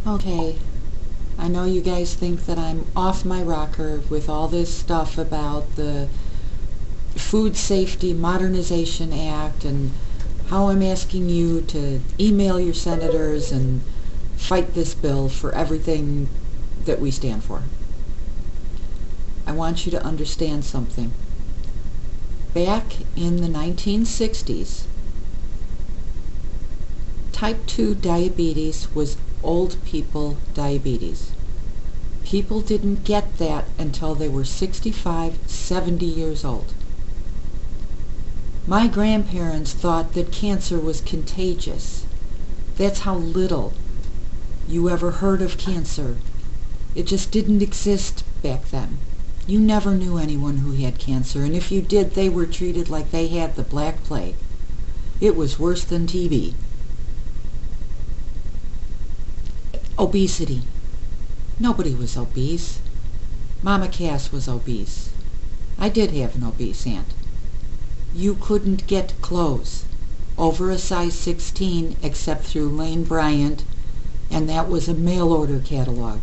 Okay, I know you guys think that I'm off my rocker with all this stuff about the Food Safety Modernization Act and how I'm asking you to email your senators and fight this bill for everything that we stand for. I want you to understand something. Back in the 1960s, type 2 diabetes was old people diabetes. People didn't get that until they were 65, 70 years old. My grandparents thought that cancer was contagious. That's how little you ever heard of cancer. It just didn't exist back then. You never knew anyone who had cancer, and if you did, they were treated like they had the Black Plague. It was worse than TB. Obesity. Nobody was obese. Mama Cass was obese. I did have an obese aunt. You couldn't get clothes over a size 16 except through Lane Bryant, and that was a mail order catalog.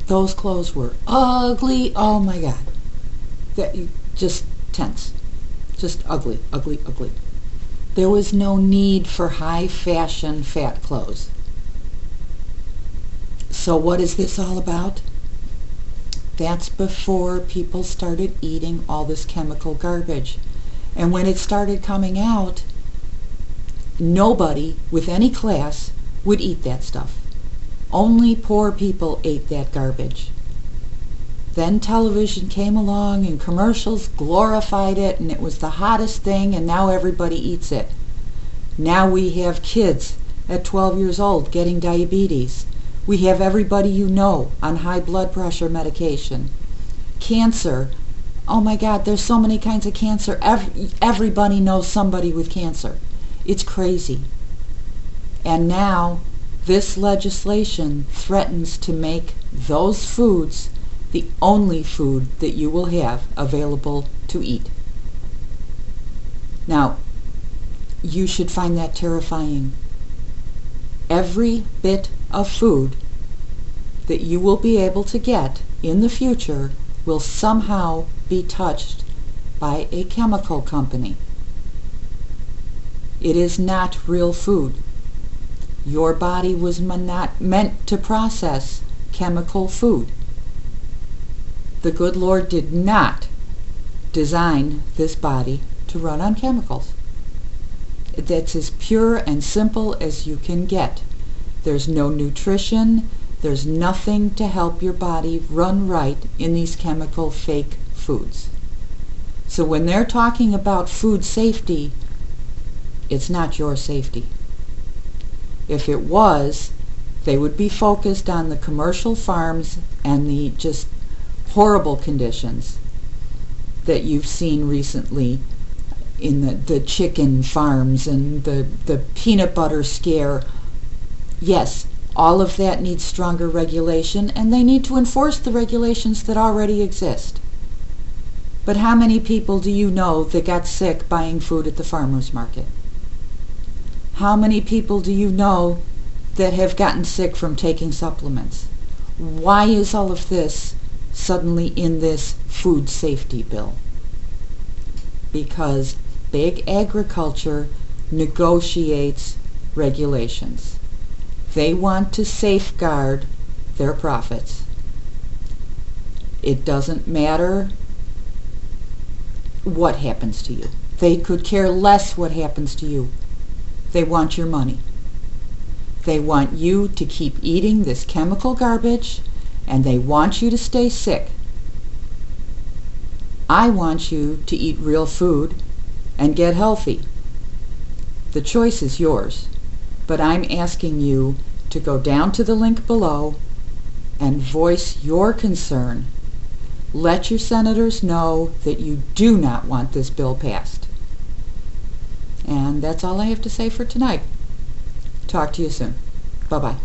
Those clothes were ugly. Oh my God. Just tense. Just ugly, ugly, ugly. There was no need for high fashion fat clothes. So what is this all about? That's before people started eating all this chemical garbage. And when it started coming out, nobody with any class would eat that stuff. Only poor people ate that garbage. Then television came along and commercials glorified it, and it was the hottest thing, and now everybody eats it. Now we have kids at 12 years old getting diabetes. We have everybody you know on high blood pressure medication. Cancer. Oh my God, there's so many kinds of cancer. Everybody knows somebody with cancer. It's crazy. And now this legislation threatens to make those foods the only food that you will have available to eat. Now, you should find that terrifying. Every bit of food that you will be able to get in the future will somehow be touched by a chemical company. It is not real food. Your body was not meant to process chemical food. The good Lord did not design this body to run on chemicals. That's as pure and simple as you can get. There's no nutrition. There's nothing to help your body run right in these chemical fake foods. So when they're talking about food safety, it's not your safety. If it was, they would be focused on the commercial farms and the just horrible conditions that you've seen recently in the chicken farms and the peanut butter scare. Yes, all of that needs stronger regulation, and they need to enforce the regulations that already exist. But how many people do you know that got sick buying food at the farmer's market? How many people do you know that have gotten sick from taking supplements? Why is all of this suddenly in this food safety bill? Because big agriculture negotiates regulations. They want to safeguard their profits. It doesn't matter what happens to you. They could care less what happens to you. They want your money. They want you to keep eating this chemical garbage, and they want you to stay sick. I want you to eat real food and get healthy. The choice is yours, but I'm asking you to go down to the link below and voice your concern. Let your senators know that you do not want this bill passed. And that's all I have to say for tonight. Talk to you soon. Bye-bye.